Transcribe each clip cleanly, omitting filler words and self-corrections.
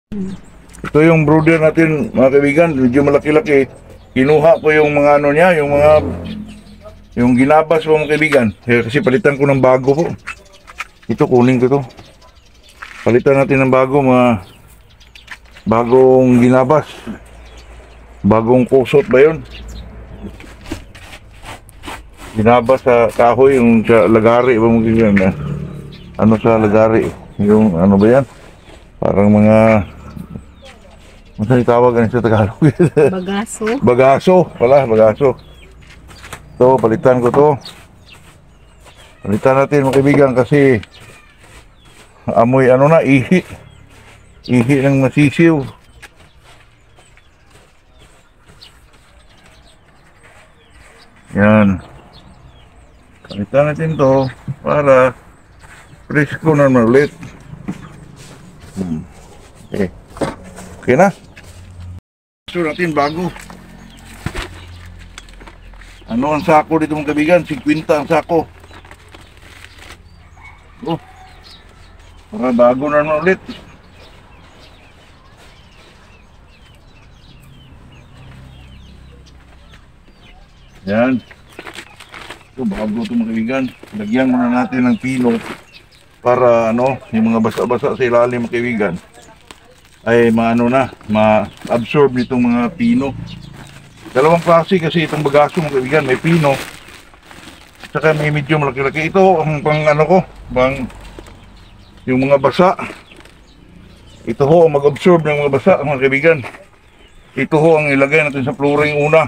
Ito yung brooder natin mga kaibigan, medyo malaki-laki. Kinuha ko yung mga ano niya, yung ginabas ko mga kaibigan. Kasi palitan ko ng bago po. Ito kunin ko to. Palitan natin ng bago, mga bagong ginabas. Bagong kusot ba yun? Ginabas sa kahoy, yung sa lagari ba mga kaibigan. Ano sa lagari? Yung ano ba yan? Parang mga ano tawag sa Tagalog? Bagaso. Bagaso pala, bagaso. Ito, palitan ko to. Palitan natin mga kaibigan kasi amoy ano na, ihi. Ihi ng masisiw. Yan. Palitan natin to para presko na naman ulit. Okay. Okay na. So natin bago. Ano ang sako dito mga kaibigan? 50 ang sako. Oh. Para bago na naman ulit. Yan. Ito bago ito mga kaibigan. Lagyan muna natin ng pino para ano, yung mga basa-basa sa ilalim mga kaibigan ay maano na, ma-absorb nitong mga pino. Dalawang klase kasi itong bagaso mga kaibigan, may pino saka may medyo malaki-laki. Ito ang pang ano ko, bang yung mga basa. Ito ho ang mag-absorb ng mga basa mga kaibigan. Ito ho ang ilagay natin sa flooring una.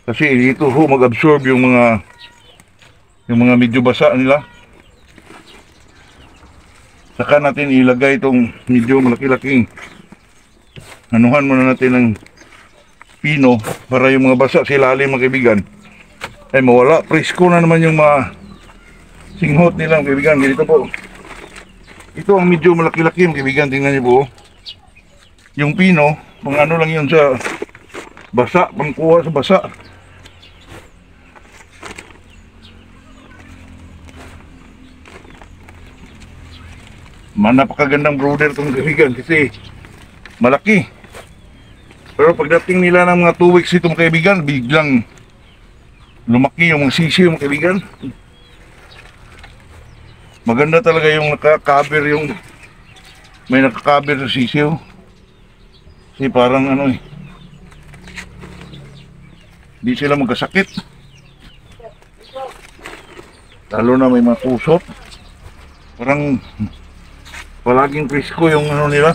Kasi ito ho mag-absorb yung mga medyo basa nila. Saka natin ilagay itong medyo malaki-laking anuhan muna natin ng pino para yung mga basa sa ilalim mga kaibigan ay mawala. Presko na naman yung mga singhot nila mga kaibigan. Ganito po. Ito ang medyo malaki-laki mga kaibigan. Tingnan niyo po. Yung pino, pang ano lang yun sa basa, pangkuha sa basa. Napakagandang brooder itong kaibigan kasi malaki. Pero pagdating nila ng mga 2 weeks itong kaibigan, biglang lumaki yung mga sisiyo mga kaibigan. Maganda talaga yung naka-cover, yung may naka-cover sa sisiyo. Kasi parang ano di sila magkasakit. Lalo na may mga kusot. Parang palaging presko yung ano nila,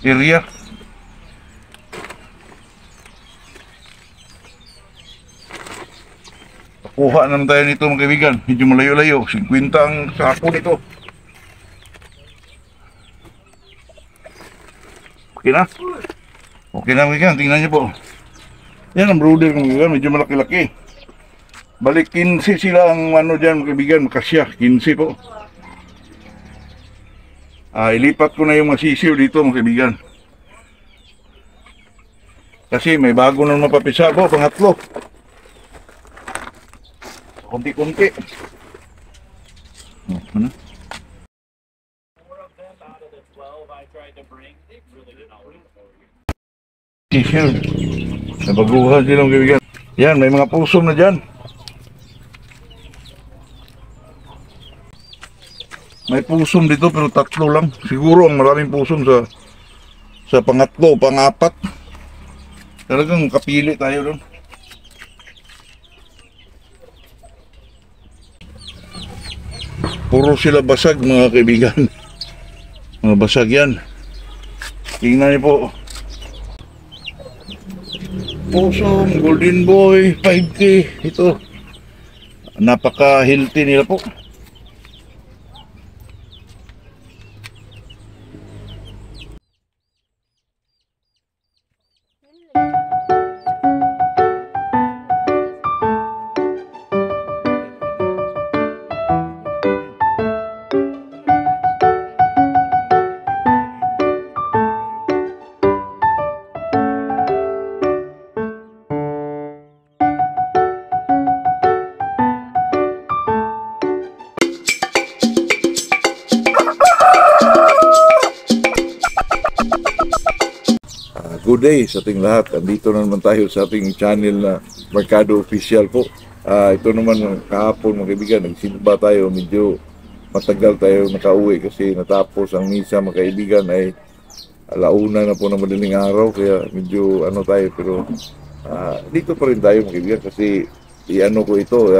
area. Pakuha naman tayo nito mga kaibigan. Medyo malayo-layo. 50 ang sako nito. Okay na? Okay na mga kaibigan. Tingnan niyo po. Yan ang brooder mga kaibigan. Medyo malaki-laki. Balik 15 sila ang ano dyan mga kaibigan. Makasya. 15 po. Ilipat ko na yung mga sisiw dito mga kaibigan. Kasi may bago na mapapisa po, pangatlo. Kunti-kunti. Ano? Sisiw. Nabaguhan sila mga kaibigan. Yan, may mga pusom na dyan. May pusom dito pero 3 lang. Siguro ang maraming pusom sa pangatlo, pangapat. Talagang kapili tayo doon. Puro sila basag mga kaibigan. Mga basag yan. Tingnan niyo po. Pusom, golden boy, 5K. Ito. Napaka-healthy nila po. Good day sa ating lahat. Andito na naman tayo sa ating channel na Mercado Official po. Ito naman kahapon mga kaibigan, nagsimba tayo, medyo matagal tayo nakauwi kasi natapos ang misa mga kaibigan ay alauna na po ng madaling araw, kaya medyo ano tayo, pero dito pa rin tayo mga kaibigan kasi iano ko ito,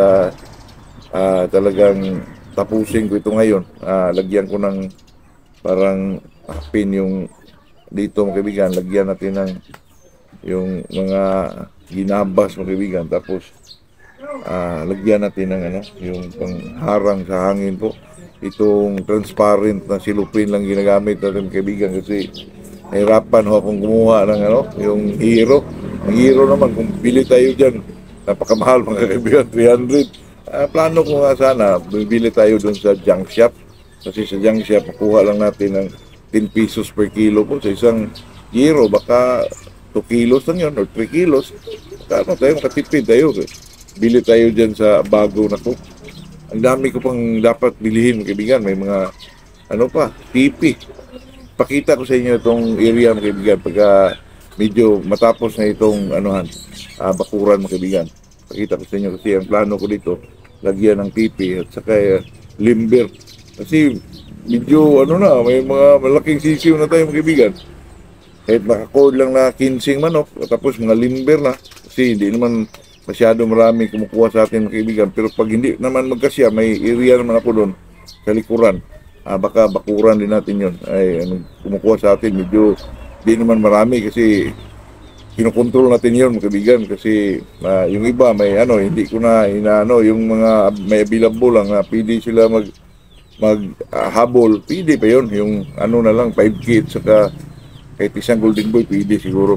talagang tapusin ko ito ngayon. Lagyan ko ng parang pin yung dito mga kaibigan, lagyan natin ng yung mga ginabas mga kaibigan, tapos lagyan natin ng ano, yung pangharang sa hangin po. Itong transparent na silupin lang ginagamit natin mga kaibigan kasi nahirapan ho akong gumawa ng ano, yung hero. Ang hero naman, kung bili tayo dyan, napakamahal mga kaibigan, 300. Plano ko nga sana, bibili tayo dun sa junk shop. Kasi sa junk shop, makuha lang natin ng 10 pesos per kilo po sa isang hero. Baka 2 kilos lang yun or 3 kilos. Baka ano tayo, makatipid tayo. Bili tayo dyan sa bago na po. Ang dami ko pang dapat bilihin mga kaibigan. May mga ano pa, TV. Pakita ko sa inyo itong area mga kaibigan pagka medyo matapos na itong anuhan, bakuran mga kaibigan. Pakita ko sa inyo kasi ang plano ko dito, lagyan ng TV at saka limber. Kasi medyo ano na, may mga malaking sisiw na tayo mga kaibigan. Kahit naka-cord lang na 15 manok, tapos mga limber na. Kasi hindi naman masyado marami kumukuha sa atin mga kaibigan. Pero pag hindi naman magkasya, may area naman ako doon sa likuran. Baka bakuran din natin yun. Ay, kumukuha sa atin, medyo hindi naman marami kasi kinokontrol natin yun mga kaibigan. Kasi yung iba may ano, hindi ko na inaano, yung mga may available lang na pwede sila maghabol, pwede pa yun. Yung ano na lang, 5 kids, saka kahit isang golden boy, pwede siguro.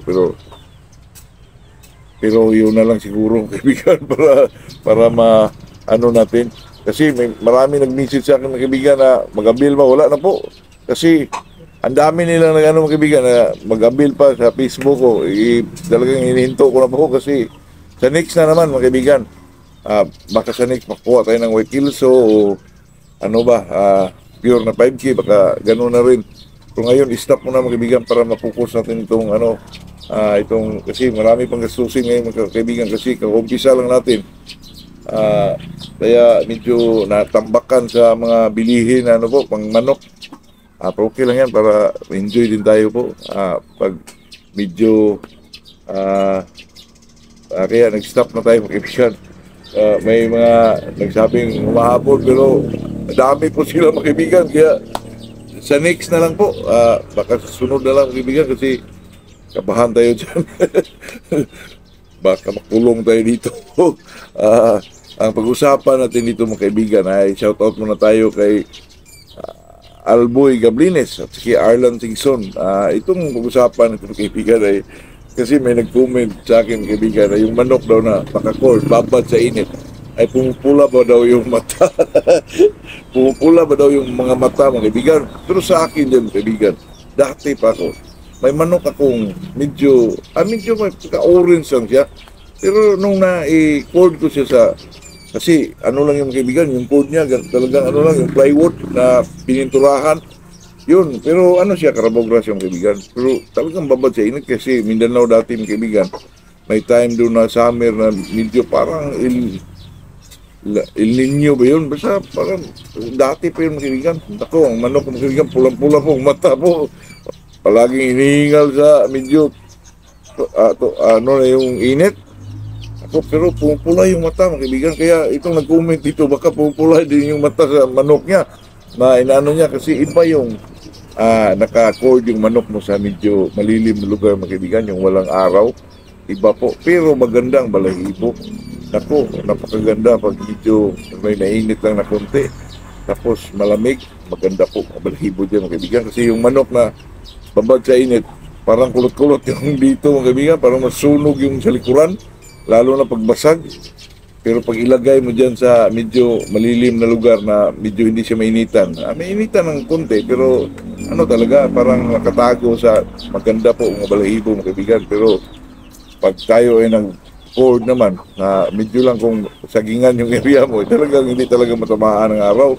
Pero yun na lang siguro, kaibigan, para ano natin. Kasi may marami nag-message sa akin mga kaibigan na mag-abil ba, wala na po. Kasi ang dami nilang mga kaibigan na mag-abil pa sa Facebook ko. Talagang hinihinto ko na po kasi sa next na naman mga kaibigan. Baka sa next makuha tayo ng white kilso o ano ba, pure na 5K, baka gano'n na rin. Pero ngayon, stop mo na mga kaibigan para mapokus natin itong ano, itong, kasi marami pang gastusin ngayon mga kaibigan kasi kaumpisa lang natin. Kaya medyo natambakan sa mga bilihin ano po, pang manok. Pero okay lang yan para enjoy din tayo po. Pag medyo, kaya nag-stop na tayo mga kaibigan. May mga nagsabing humahabol pero dami po sila mga kaibigan, kaya sa next na lang po, baka susunod na lang mga kaibigan kasi kabahan tayo dyan. Baka makulong tayo dito. Ang pag-usapan natin dito mga kaibigan ay shoutout muna tayo kay Alboy Gablines at si Arlan Tingson. Itong pag-usapan natin mga kaibigan ay kasi may nag-comment sa akin mga kaibigan na yung manok daw na naka-cord, babad sa init, ay pumupula ba daw yung mata. Pumupula ba daw yung mga mata mga kaibigan. Pero sa akin din mga kaibigan, dati pa ako, may manok akong medyo may ka-orange lang siya. Pero nung na-cord ko siya sa, kasi ano lang yung mga kaibigan, yung cord niya talagang ano lang, yung plywood na pininturahan. Yun, pero ano siya, karabogras yung kaibigan. Pero talagang babad sa init kasi Mindanao dati mga kaibigan. May time doon na summer na medyo parang El Nino ba yun? Basta parang dati pa yun mga kaibigan. Ako, ang manok mga kaibigan, pulang-pula po, mata po. Palaging hinihingal sa medyo ano na yung init. Ako, pero pumupula yung mata mga kaibigan. Kaya itong nag-comment dito, baka pumupula din yung mata sa manok niya. Na inaano niya kasi iba yung naka-cord yung manok mo sa medyo malilim na lugar mga kaibigan, yung walang araw. Iba po, pero magandang balahibo. Ako, napakaganda pag medyo may nainit lang na konti. Tapos malamig, maganda po ang balahibo dyan mga kaibigan. Kasi yung manok na babad sa init, parang kulot-kulot yung dito mga kaibigan, parang masunog yung sa likuran, lalo na pagbasag. Pero pag ilagay mo dyan sa medyo malilim na lugar na medyo hindi siya mainitan, may initan ng konti, pero ano talaga, parang nakatago sa maganda po mga balahibo mga kaibigan. Pero pag tayo ay nag-cord naman, na medyo lang kung sagingan yung area mo, talagang hindi talaga matamaan ng araw.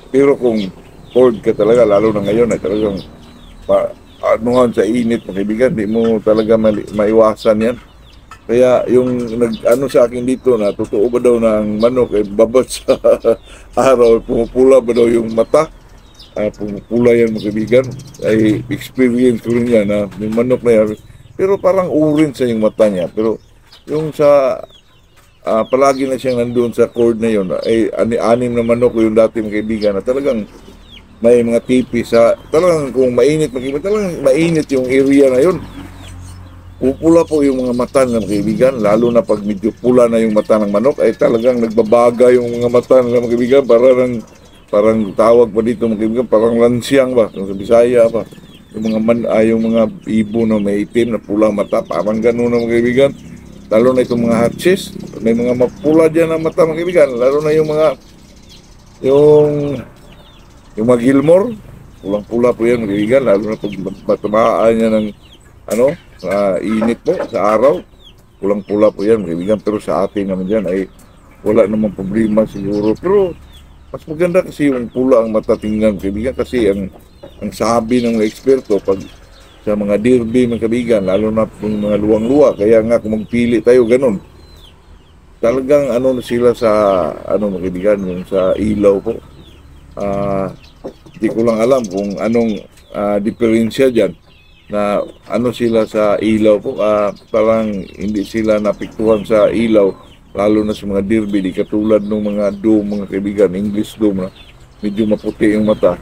Pero kung cord ka talaga, lalo na ngayon, ay talagang anuhan sa init mga kaibigan, di mo talaga maiwasan yan. Kaya yung nag-ano sa akin dito na totoo ba daw na ang manok ay babad sa araw, pumupula ba daw yung mata? Pumupula yan mga kaibigan. Ay experience ko rin yan na yung manok na yan. Pero parang urin sa yung mata niya. Pero yung sa palagi na siyang nandun sa cord na yun, ay anim na manok ko yung dati mga kaibigan na talagang may mga tipis sa talagang kung mainit mga kaibigan, talagang mainit yung area na yun. Pupula po yung mga mata ng kaibigan, lalo na pag medyo pula na yung mata ng manok, ay talagang nagbabaga yung mga mata ng mga kaibigan, parang tawag pa dito mga kaibigan, parang lansyang ba, sa Bisaya ba. Yung mga ibo na may itim na pulang mata, parang gano'n na mga kaibigan. Lalo na itong mga hatches, may mga mapula dyan ang mata mga kaibigan, lalo na yung mga Gilmore, pulang-pula po yan mga kaibigan, lalo na pag matamaan niya ng init po sa araw, pulang-pula po yan mga kaibigan. Pero sa atin naman dyan ay wala namang problema siguro. Pero mas maganda kasi yung pula ang mata tingnan mga kaibigan, kasi ang sabi ng mga eksperto pag sa mga derby mga kaibigan, lalo na yung mga luwang-luwa, kaya nga kung magpili tayo ganun, talagang na sila sa mga kaibigan, yung sa ilaw po. Hindi ko lang alam kung anong diferensya dyan na sila sa ilaw po, parang hindi sila napiktuhan sa ilaw, lalo na sa mga derby, di katulad ng mga dome mga kaibigan, English dome na medyo maputi yung mata.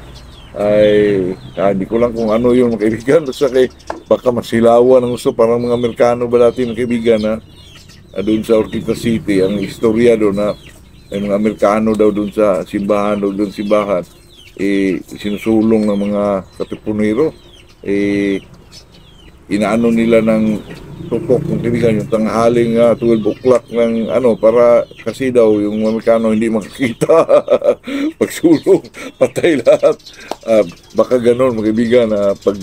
Ay hindi ko lang kung ano yung mga kaibigan, basta baka masilawan ng gusto, parang mga Amerikano ba dati mga kaibigan na doon sa Ortita City, ang istorya doon na ay mga Amerikano daw doon sa simbahan, sinusulong ng mga katipunero, inaano nila ng tutok ng kaibigan, yung tanghaling 12 o'clock ng para kasi daw yung Amerikano hindi makakita. Pagsulong, patay lahat. Baka ganon mga kaibigan, pag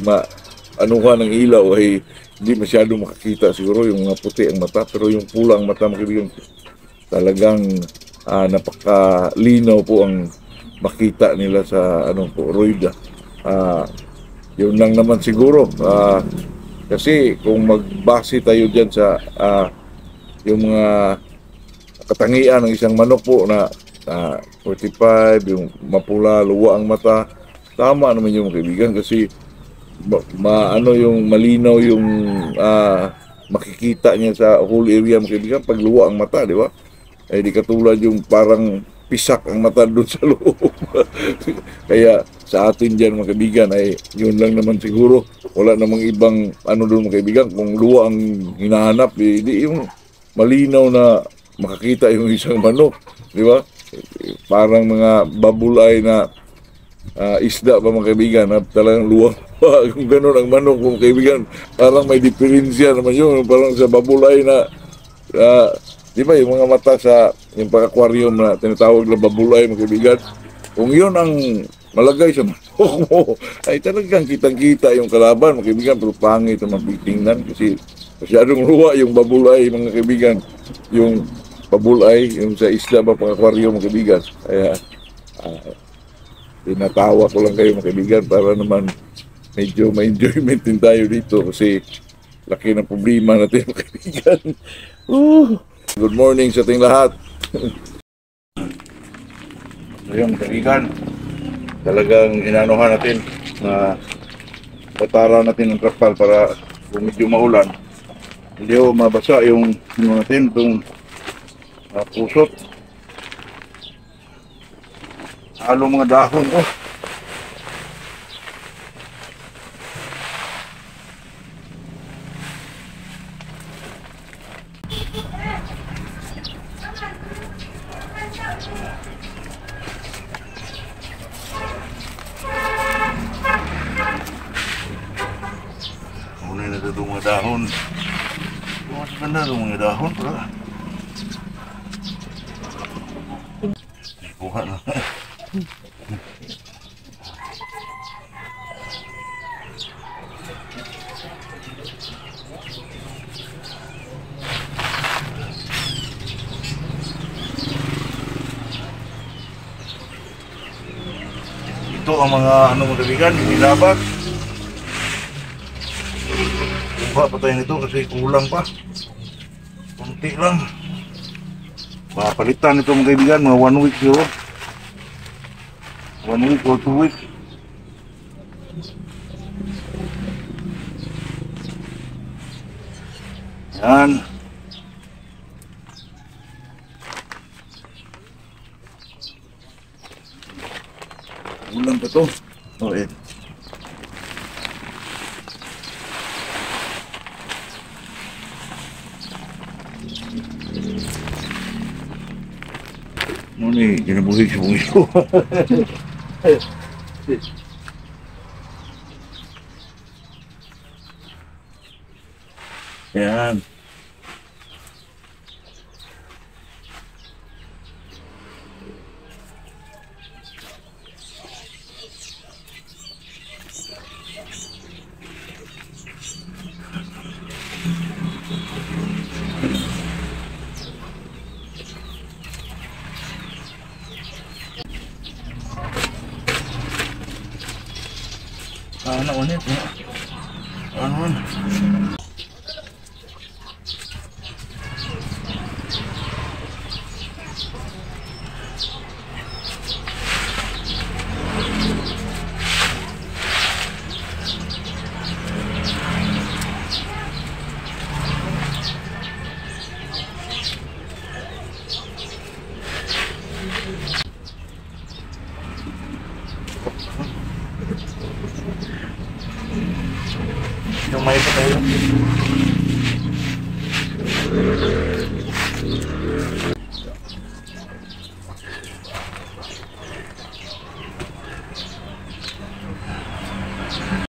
anuhan ng ilaw ay hindi masyado makakita siguro yung mga puti ang mata, pero yung pula ang mata mga kaibigan, talagang napakalinaw po ang makita nila sa Roida. Yun lang naman siguro. Kasi kung magbase tayo dyan sa yung mga katangian ng isang manok po na 45, yung mapula, luwa ang mata, tama naman yung kaibigan, kasi yung malinaw yung makikita niya sa whole area mga kaibigan pag luwa ang mata, di ba? Ay di katulad yung parang pisak ang mata doon sa loob. Kaya sa atin dyan mga kaibigan ay yun lang naman siguro. Wala namang ibang doon mga kaibigan. Kung luwa ang hinahanap, di yung malinaw na makakita yung isang manok, di ba? Parang mga babulay na isda pa mga kaibigan, na talagang luwang kung gano'n ang manok mga kaibigan, parang may diferensya naman yun. Parang sa babulay na di ba yung mga mata sa yung pag-aquarium na tinatawag na babulay mga kaibigan, kung yun ang malagay sa manok mo, ay talagang kitang-kita yung kalaban mga kaibigan, pero pangit naman titingnan kasi masyadong luwa yung babulay mga kaibigan, yung babulay, yung sa isla ba pag-aquarium mga kaibigan. Kaya tinatawa ko lang kayo mga kaibigan para naman medyo may enjoyment din tayo dito, kasi laki ng problema natin mga kaibigan. Good morning sa ating lahat. So yung kaibigan, talagang inanuhan natin na patara natin ng trapal para kung medyo maulan, hindi mabasa yung natin itong pusot. Halo mga dahon Muna na ito mga dahon. Mas ganda ito mga dahon pala. Buka na. Ito ang mga mga kaibigan, nilabas. Kuha pa tayo nito kasi kulang pa. Kunti lang. Mapalitan ito mga kaibigan, mga 1 week siguro. 1 week or 2 weeks. Yan. Kulang pa to. Oh, eh. Ano ni, ginabuhig sa bungis ko. Yan. Ano ulit? Ano? Yung may pa tayo.